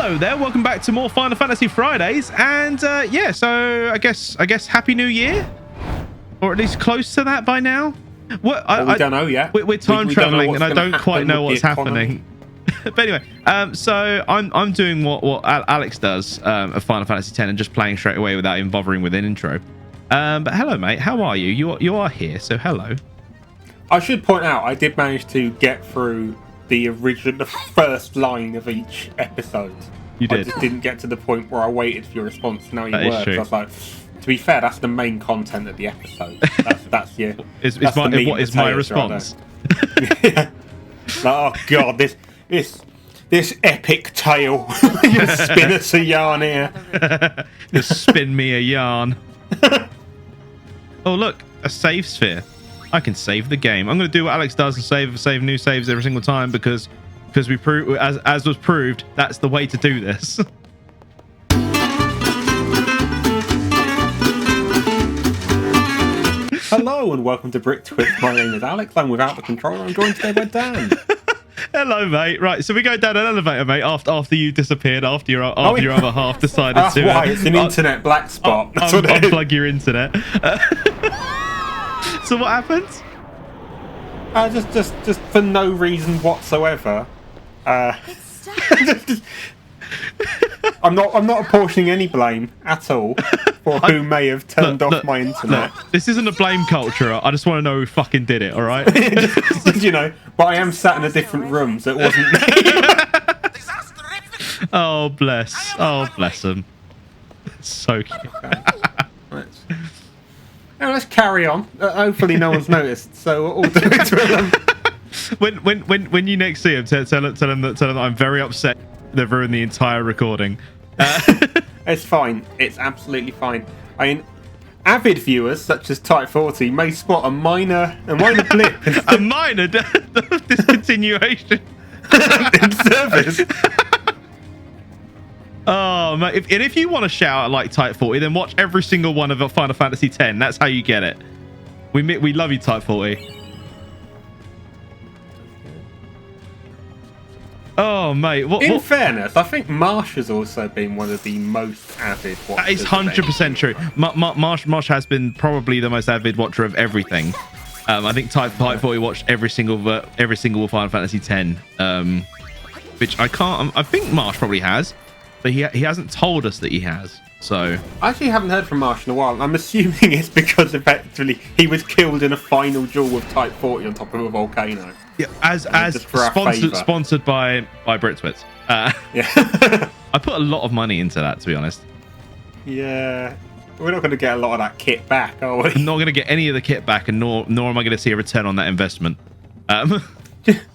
Hello there, welcome back to more Final Fantasy Fridays, and yeah, so I guess Happy New Year, or at least close to that by now. What? We don't know yet. We're time traveling, and I don't quite know what's happening. But anyway, so I'm doing what Alex does of Final Fantasy X and just playing straight away without even bothering with an intro. But hello, mate. How are you? You are here, so hello. I should point out I did manage to get through the first line of each episode. You did. I just didn't get to the point where I waited for your response. Now you That is were. true. I was like, to be fair, that's the main content of the episode. That's your. What is my response? Yeah. Like, oh god, this epic tale. You spin us a yarn here. Just spin me a yarn. Oh look, a save sphere. I can save the game. I'm going to do what Alex does and save new saves every single time because we as was proved, that's the way to do this. Hello and welcome to Brick Twist. My name is Alex. I'm without the controller. I'm joined today by Dan. Hello, mate. Right, so we go down an elevator, mate. After you disappeared, after your other half decided that's to. That's why it's an internet black spot. That's what it is. Unplug your internet. So what happens? Just for no reason whatsoever. I'm not apportioning any blame at all for who may have turned off my internet. Look, this isn't a blame culture. I just want to know who fucking did it. All right. You know, but I am sat in a different room, so it wasn't me. Oh bless. Oh bless them. So cute. Now let's carry on. Hopefully no one's noticed, so we'll do it to them. When you next see him, tell him that I'm very upset they've ruined the entire recording. It's fine. It's absolutely fine. I mean, avid viewers such as Type 40 may spot a minor blip, a minor discontinuation in service. Oh, mate. If you want to shout out like Type 40, then watch every single one of Final Fantasy X. That's how you get it. We love you, Type 40. Oh, mate. In fairness, I think Marsh has also been one of the most avid watchers. That is 100% true. Marsh has been probably the most avid watcher of everything. I think Type 40 watched every single Final Fantasy X, which I can't. I think Marsh probably has. But he hasn't told us that he has, so... I actually haven't heard from Marsh in a while. I'm assuming it's because effectively he was killed in a final duel with Type 40 on top of a volcano. Yeah, as sponsored by Britwitz. Yeah. I put a lot of money into that, to be honest. Yeah. We're not going to get a lot of that kit back, are we? I'm not going to get any of the kit back, and nor am I going to see a return on that investment.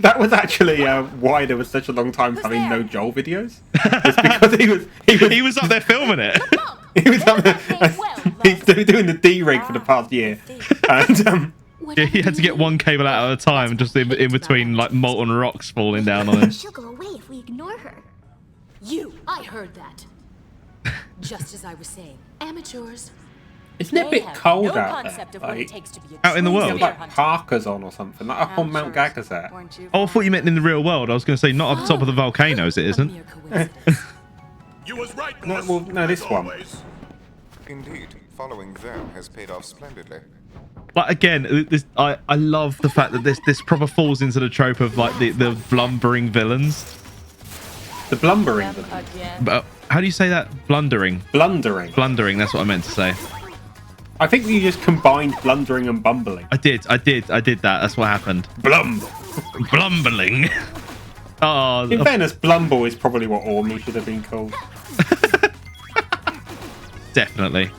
That was actually why there was such a long time having no Joel videos. It's because he was up there filming it. He was up there. He's doing the D-rig for the past year, and yeah, he had to get one cable out at a time, just in between like molten rocks falling down on him. She'll go away if we ignore her. I heard that. Just as I was saying, amateurs. Isn't it a bit cold out there? Like, out in the world? Like parkas on or something, like up on Mount Gagazet. Oh, I thought you meant in the real world. I was going to say not up top of the volcanoes. It isn't. You was right. No, this one. Indeed, following them has paid off splendidly. But again, I love the fact that this proper falls into the trope of like the blumbering villains. The blumbering. But how do you say that? Blundering. Blundering. That's what I meant to say. I think you just combined blundering and bumbling. I did that. That's what happened. Blumbling. Oh. In fairness, Blumble is probably what Ormy should have been called. Definitely.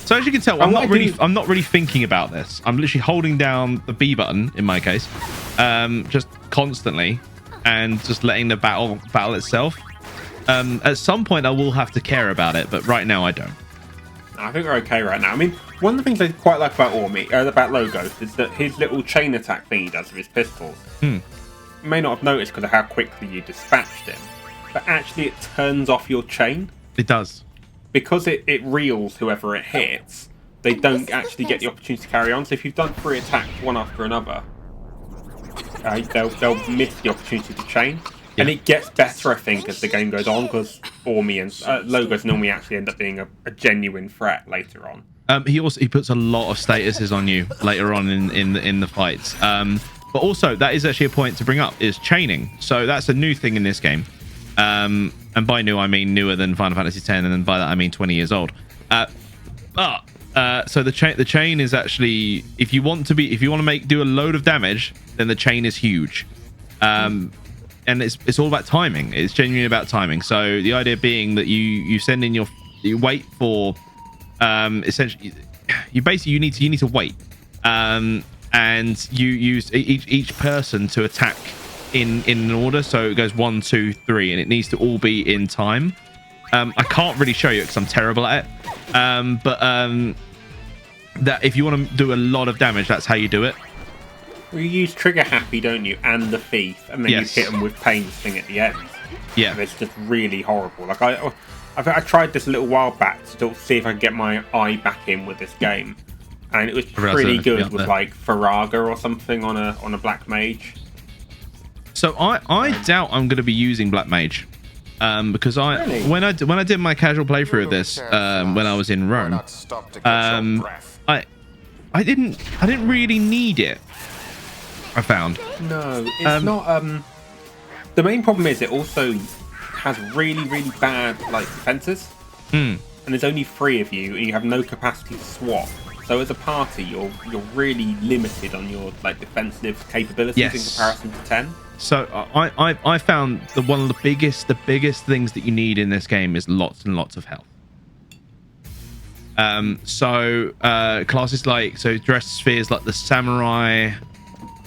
So as you can tell, I'm not really thinking about this. I'm literally holding down the B button in my case, just constantly, and just letting the battle itself. At some point, I will have to care about it, but right now I don't. I think we're okay right now. I mean, one of the things I quite like about about Logos, is that his little chain attack thing he does with his pistols. You may not have noticed because of how quickly you dispatched him, but actually it turns off your chain. It does. Because it reels whoever it hits, they don't actually get the opportunity to carry on. So if you've done 3 attacks one after another, they'll miss the opportunity to chain. And it gets better, I think, as the game goes on, because Ormi and Logos normally actually end up being a genuine threat later on. He puts a lot of statuses on you later on in the fights. But also that is actually a point to bring up is chaining. So that's a new thing in this game. And by new I mean newer than Final Fantasy X, and then by that I mean 20 years old. So the chain is actually, if you want to do a load of damage, then the chain is huge. And it's all about timing. It's genuinely about timing. So the idea being that you send in you wait for essentially you need to wait, and you use each person to attack in an order. So it goes 1, 2, 3, and it needs to all be in time. I can't really show you because I'm terrible at it. But that if you want to do a lot of damage, that's how you do it. Well, you use Trigger Happy, don't you, and the Thief, and then you hit them with Pain's thing at the end. Yeah, and it's just really horrible. Like I tried this a little while back to see if I could get my eye back in with this game, and it was pretty good with like Faraga or something on a Black Mage. So I doubt I'm going to be using Black Mage, because when I did my casual playthrough of this when I was in Rome, I didn't really need it. I found no, it's not. The main problem is it also has really bad like defenses, and there's only 3 of you, and you have no capacity to swap. So as a party, you're really limited on your like defensive capabilities in comparison to 10. So I found that one of the biggest things that you need in this game is lots and lots of health. Classes like dress spheres like the Samurai.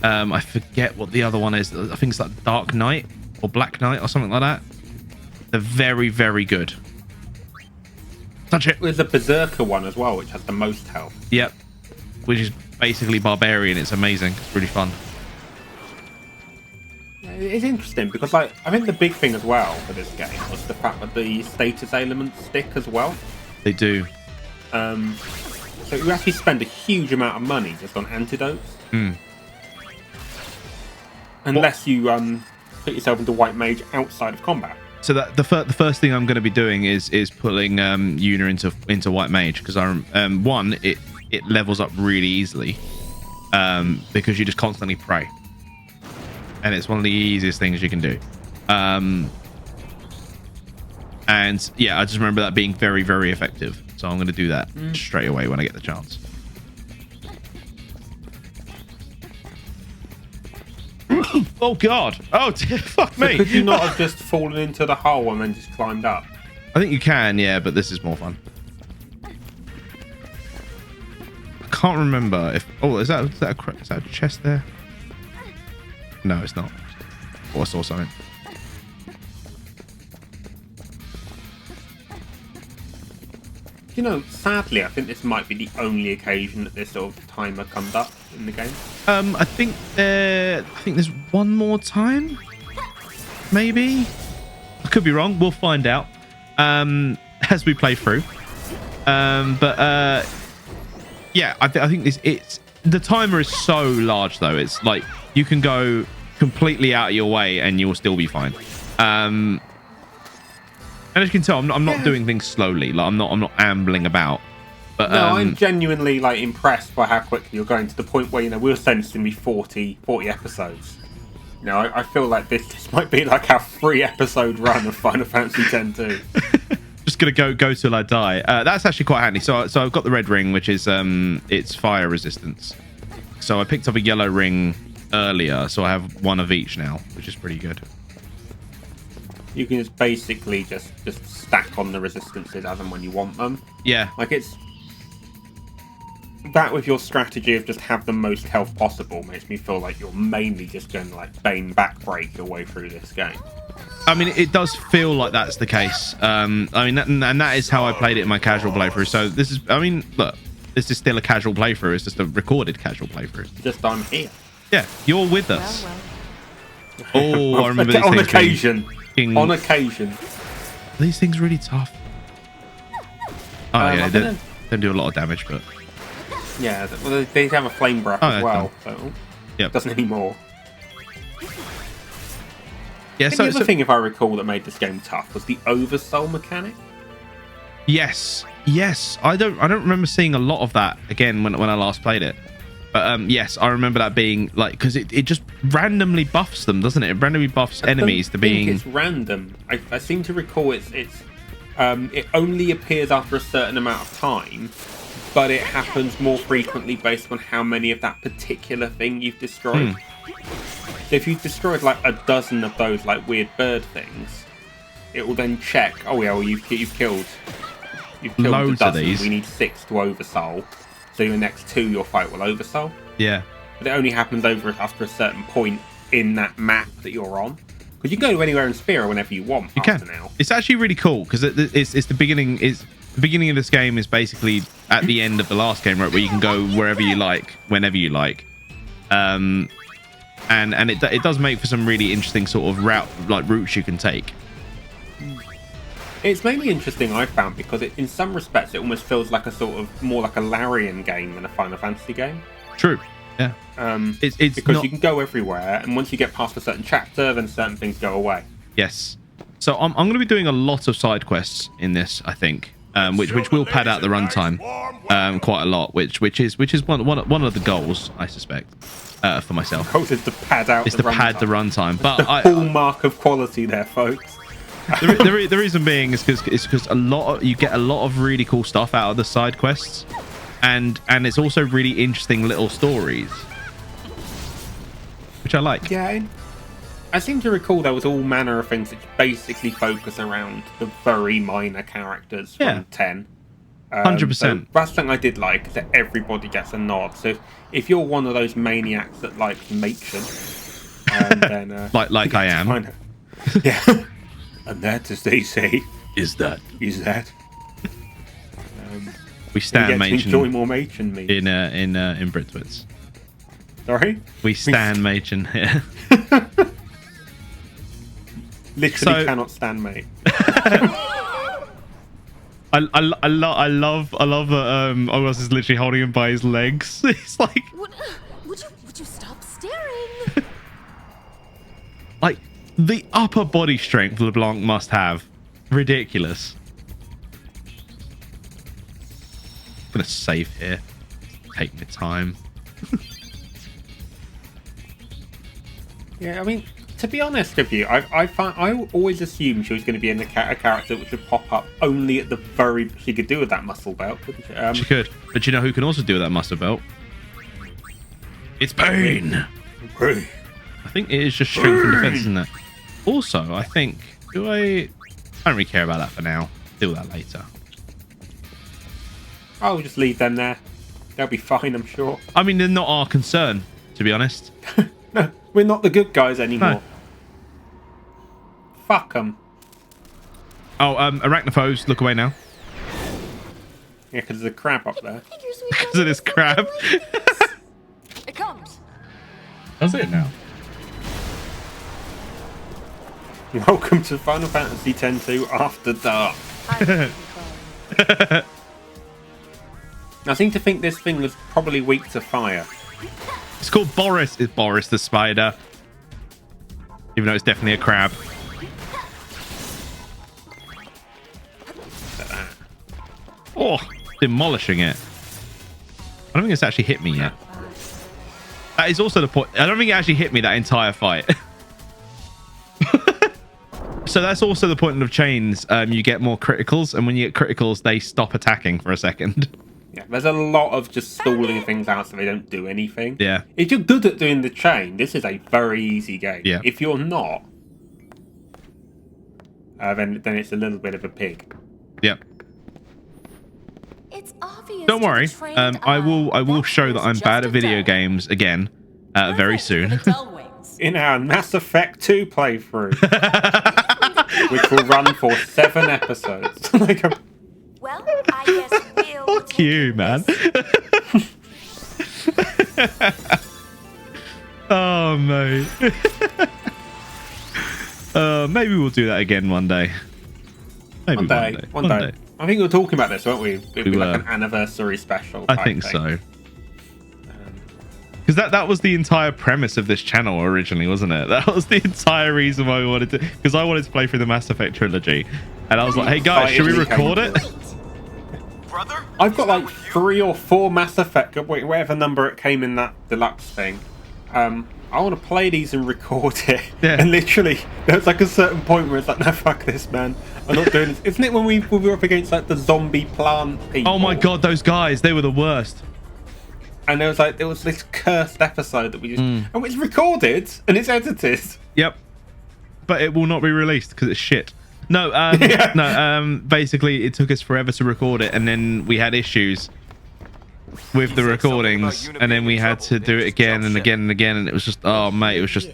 I forget what the other one is. I think it's like Dark Knight or Black Knight or something like that. They're very good. Touch it. There's a Berserker one as well, which has the most health. Yep. Which is basically barbarian. It's amazing. It's really fun. It's interesting because like I think the big thing as well for this game was the fact that the status elements stick as well. They do. So you actually spend a huge amount of money just on antidotes. Unless you put yourself into White Mage outside of combat. So that the first thing I'm going to be doing is pulling Yuna into White Mage, because one, it levels up really easily, because you just constantly pray, and it's one of the easiest things you can do. And yeah, I just remember that being very effective. So I'm going to do that straight away when I get the chance. Oh god! Oh dear, fuck me! So could you not have just fallen into the hole and then just climbed up? I think you can, yeah, but this is more fun. I can't remember if. Oh, is that a chest there? No, it's not. Oh, I saw something. You know, sadly, I think this might be the only occasion that this sort of timer comes up in the game. I think there's one more time, maybe. I could be wrong. We'll find out as we play through. Yeah, I think it's the timer is so large though. It's like you can go completely out of your way and you'll still be fine. And as you can tell, I'm not doing things slowly. Like I'm not ambling about. But no, I'm genuinely like impressed by how quickly you're going, to the point where, you know, we were saying it's going to be 40 episodes. You know, I feel like this might be like our 3-episode run of Final Fantasy X-2. Just gonna go till I die. That's actually quite handy. So I've got the red ring, which is it's fire resistance. So I picked up a yellow ring earlier, so I have one of each now, which is pretty good. You can just basically just stack on the resistances as and when you want them. Yeah. Like it's that with your strategy of just have the most health possible makes me feel like you're mainly just going to like Bane backbreak your way through this game. I mean, it does feel like that's the case. I mean, and that is how I played it in my casual playthrough. So this is, I mean, look, this is still a casual playthrough. It's just a recorded casual playthrough. Just I'm here. Yeah, you're with us. Oh, I remember these on things occasion. Being... On occasion. Are these things really tough? Oh yeah, they do a lot of damage, but yeah, well, they have a flame breath as well. So yep. Doesn't anymore. Yeah. The other thing, if I recall, that made this game tough was the oversoul mechanic. Yes. I don't remember seeing a lot of that again when I last played it. But yes, I remember that being like, because it just randomly buffs them, doesn't it? It randomly buffs enemies to being. It's random. I seem to recall it only appears after a certain amount of time, but it happens more frequently based on how many of that particular thing you've destroyed. So if you've destroyed like a dozen of those like weird bird things, it will then check. Oh yeah, well you've killed Loads a of dozen. these. We need 6 to oversoul. So your next 2 your fight will oversoul. Yeah. But it only happens after a certain point in that map that you're on. Because you can go anywhere in Spira whenever you want. You can. Now. It's actually really cool because it's the beginning. The beginning of this game is basically at the end of the last game, right, where you can go wherever you like, whenever you like. And it does make for some really interesting sort of routes you can take. It's mainly interesting, I found, because in some respects it almost feels like a sort of more like a Larian game than a Final Fantasy game. True. Yeah. It's because you can go everywhere, and once you get past a certain chapter, then certain things go away. Yes. So I'm going to be doing a lot of side quests in this, I think, which will pad out the runtime quite a lot, which is one of the goals, I suspect, for myself. Goals is to pad out. It's to pad the runtime, but the hallmark of quality there, folks. the reason being is because you get a lot of really cool stuff out of the side quests, and it's also really interesting little stories, which I like. Yeah, I seem to recall there was all manner of things that basically focus around the very minor characters from 10. 100%. So that's something I did like, that everybody gets a nod. So if you're one of those maniacs that likes Machen, then like I am. Yeah. And that, as they say, is that we stand Machen. Enjoy more Machen meat in Britwitz. Sorry, we stand Machen here. Literally cannot stand mate. I love that Ogos is literally holding him by his legs. It's like, would you stop staring? like, the upper body strength LeBlanc must have. Ridiculous. I'm gonna save here. Take my time. Yeah, I mean, to be honest with you, I always assumed she was going to be a character which would pop up only at the very... She could do with that muscle belt, couldn't she? She could. But you know who can also do with that muscle belt? It's Pain. Pain. I think it is just strength and defense, isn't it? Also, I think... I don't really care about that for now. Deal with that later. I'll just leave them there. They'll be fine, I'm sure. I mean, they're not our concern, to be honest. No, we're not the good guys anymore. No. Fuck them. Oh, arachnophobes, look away now. Yeah, because there's a crab up there. Because of this crab. It comes. That's it now. Welcome to Final Fantasy X-2 After Dark. I seem to think this thing was probably weak to fire. It's called Boris. It's Boris the spider. Even though it's definitely a crab. Look at that. Oh, demolishing it. I don't think it's actually hit me yet. That is also the point. I don't think it actually hit me that entire fight. So that's also the point of chains. You get more criticals, and when you get criticals, they stop attacking for a second. Yeah, there's a lot of just stalling things out so they don't do anything. Yeah. If you're good at doing the chain, this is a very easy game. Yeah. If you're not, then it's a little bit of a pig. Yep. It's obvious. Don't worry. I will show that I'm bad at video games again very soon. In our Mass Effect 2 playthrough, which will run for 7 episodes. Well, I guess we'll Fuck you, man. Oh, mate. Maybe we'll do that again one day. Maybe one day. I think we were talking about this, weren't we? It'd be like an anniversary special. I think so. Because that was the entire premise of this channel originally, wasn't it? That was the entire reason why we wanted to, because I wanted to play through the Mass Effect trilogy, and I was like, hey guys, should we record it? Brother? I've got like 3 or 4 Mass Effect, whatever number it came in that deluxe thing. I want to play these and record it. Yeah. And literally, there's like a certain point where it's like, no, fuck this, man. I'm not doing this. Isn't it when we were up against like the zombie plant people? Oh my god, those guys, they were the worst. And there was this cursed episode that we just... And it's recorded and it's edited. Yep. But it will not be released because it's shit. No, basically it took us forever to record it, and then we had issues with the recordings, and then we had to do it again and again and again, and it was just, oh mate, it was just,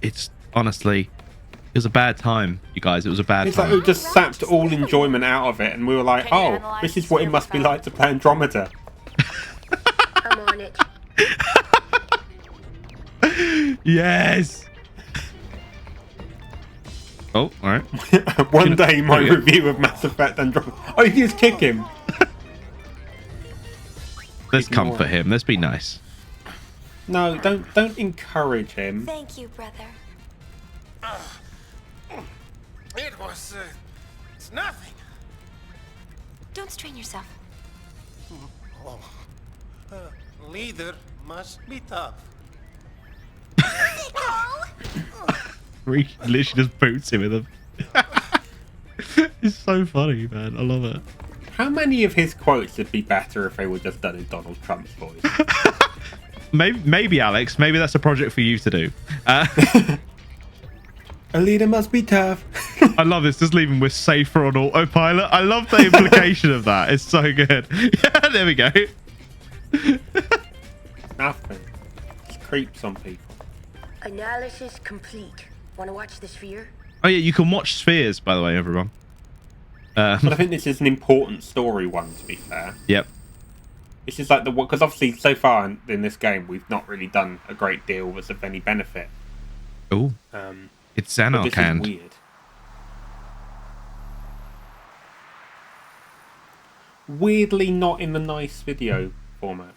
it's honestly, it was a bad time, you guys. It was a bad It's time. like we just sapped all enjoyment out of it, and we were like, oh, this is what it must be like to play Andromeda. I'm on it. Yes. Oh, all right. One day my review of Mass Effect Andromeda. Oh, you can just kick him. Let's comfort him. Let's be nice. No, don't encourage him. Thank you, brother. It was, it's nothing. Don't strain yourself. Oh, leader must be tough. Rick literally just boots him with him. It's so funny, man. I love it. How many of his quotes would be better if they were just done in Donald Trump's voice? Maybe Alex. Maybe that's a project for you to do. A leader must be tough. I love this. Just leave him with safer on autopilot. I love the implication of that. It's so good. Yeah, there we go. Nothing. Just creeps on people. Analysis complete. Want to watch the sphere? Oh yeah, you can watch Spheres, by the way, everyone. But I think this is an important story one, to be fair. Yep. This is like the one, because obviously so far in this game we've not really done a great deal that's of any benefit. Oh. It's But this is Xanarkand. weird. Weirdly not in the nice video format.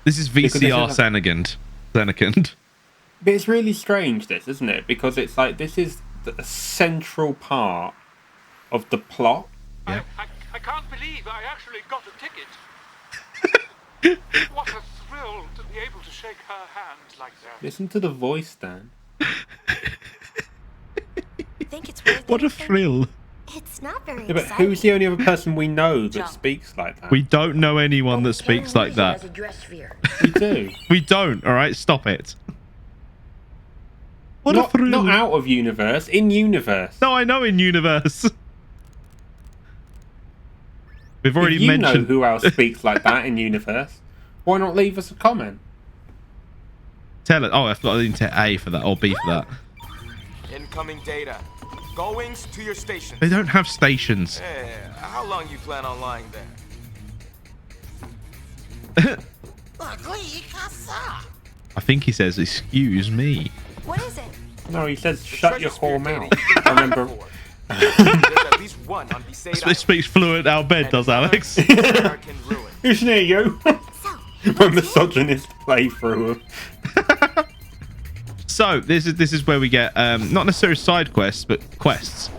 This is Because this VCR is Xanarkand. But it's really strange, this, isn't it? Because it's like, this is the central part of the plot. Yeah. I can't believe I actually got a ticket. What a thrill to be able to shake her hand like that. Listen to the voice, Dan. Think it's worth What a anything? thrill. It's not very Yeah, but exciting. who's the only other person we know that Jump. speaks like that? We don't know anyone that speaks like As that. a dress sphere. We do. We don't, alright? Stop it. What a Not, thrill. not out of universe, in universe. No, I know in universe. We've already If you mentioned. know who else speaks like that in universe, why not leave us a comment? Tell it. Oh, I forgot to A for that, or B for that. Incoming data. Goings to your station. They don't have stations. How long you plan on lying there? I think he says, excuse me. What is it? No, he says, shut your whore Treasure mouth. spear data I remember. There's at least one on Besaid It speaks fluent Albed, does Alex? American ruin. Who's near you? My misogynist playthrough. So this is where we get not necessarily side quests, but quests.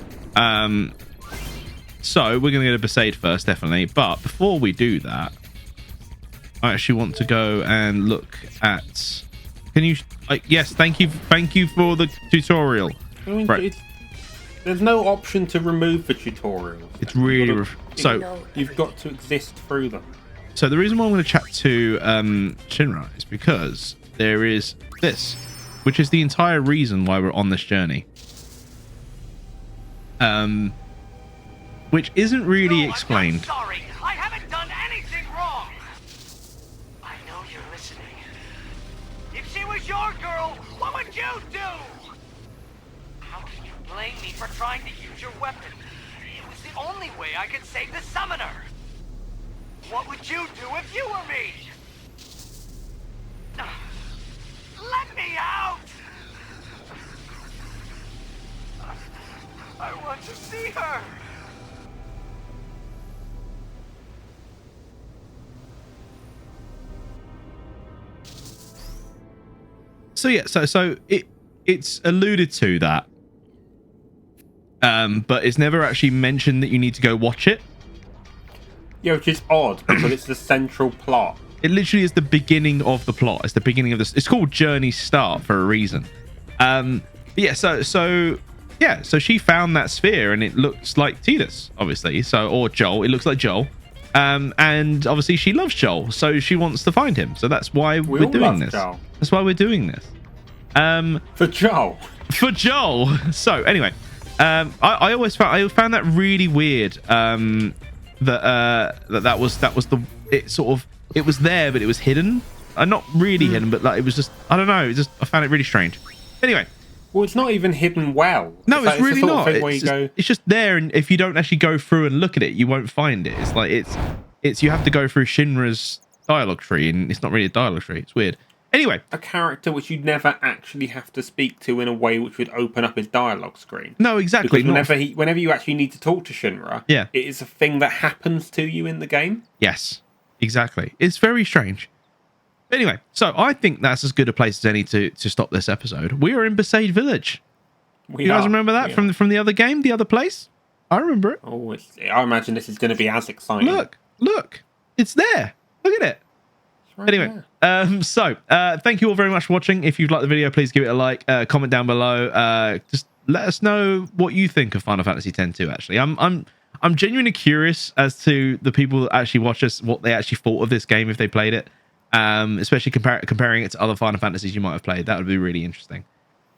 So we're gonna go to Besaid first, definitely. But before we do that, I actually want to go and look at. Can you? Yes, thank you for the tutorial. I mean, Right. there's no option to remove the tutorials. It's really so you've got to exist through them. So the reason why I'm going to chat to Shinra is because there is this, which is the entire reason why we're on this journey. Which isn't really explained. I'm not sorry. I haven't done anything wrong. I know you're listening. If she was your girl, what would you do? How can you blame me for trying to use your weapon? It was the only way I could save the summoner. What would you do if you were me? Let me out! I want to see her! it's alluded to that, but it's never actually mentioned that you need to go watch it. Yeah, which is odd because it's the central plot. It literally is the beginning of the plot. It's the beginning of this. It's called Journey Start for a reason. So she found that sphere and it looks like Tidus, obviously. Or Joel. It looks like Joel. And obviously she loves Joel, so she wants to find him. So that's why we're doing this. Joel. That's why we're doing this. For Joel. For Joel. So anyway, I always found that really weird. That was the it was there, but it was hidden. Not really hidden, but like it was just, I don't know. I found it really strange. Anyway. Well, it's not even hidden well. No, it's really not. It's just there, and if you don't actually go through and look at it, you won't find it. It's like it's you have to go through Shinra's dialogue tree, and it's not really a dialogue tree. It's weird. Anyway, a character which you'd never actually have to speak to in a way which would open up his dialogue screen. No, exactly. Because whenever you actually need to talk to Shinra, yeah, it is a thing that happens to you in the game. Yes, exactly. It's very strange. Anyway, so I think that's as good a place as any to stop this episode. We are in Besaid Village. You guys remember that from the other game, the other place? I remember it. Oh, I imagine this is going to be as exciting. Look, it's there. Look at it. Right anyway, thank you all very much for watching. If you've liked the video, please give it a like, comment down below. Just let us know what you think of Final Fantasy X-2. Actually, I'm genuinely curious as to the people that actually watch us, what they actually thought of this game if they played it. Especially comparing it to other Final Fantasies you might have played. That would be really interesting.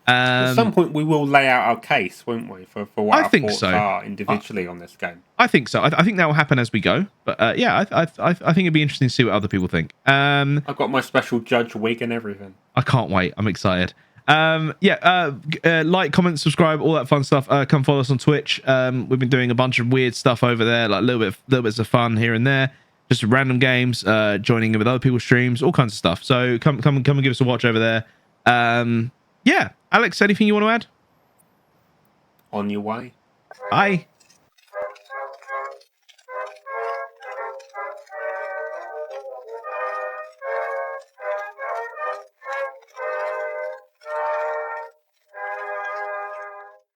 At some point, we will lay out our case, won't we, for what our thoughts are individually on this game. I think so. I think that will happen as we go. But yeah, I think it'd be interesting to see what other people think. I've got my special judge wig and everything. I can't wait. I'm excited. Like, comment, subscribe, all that fun stuff. Come follow us on Twitch. We've been doing a bunch of weird stuff over there, like little bits of fun here and there. Just random games, joining in with other people's streams, all kinds of stuff. So come and give us a watch over there. Yeah, Alex, anything you want to add? On your way. Bye.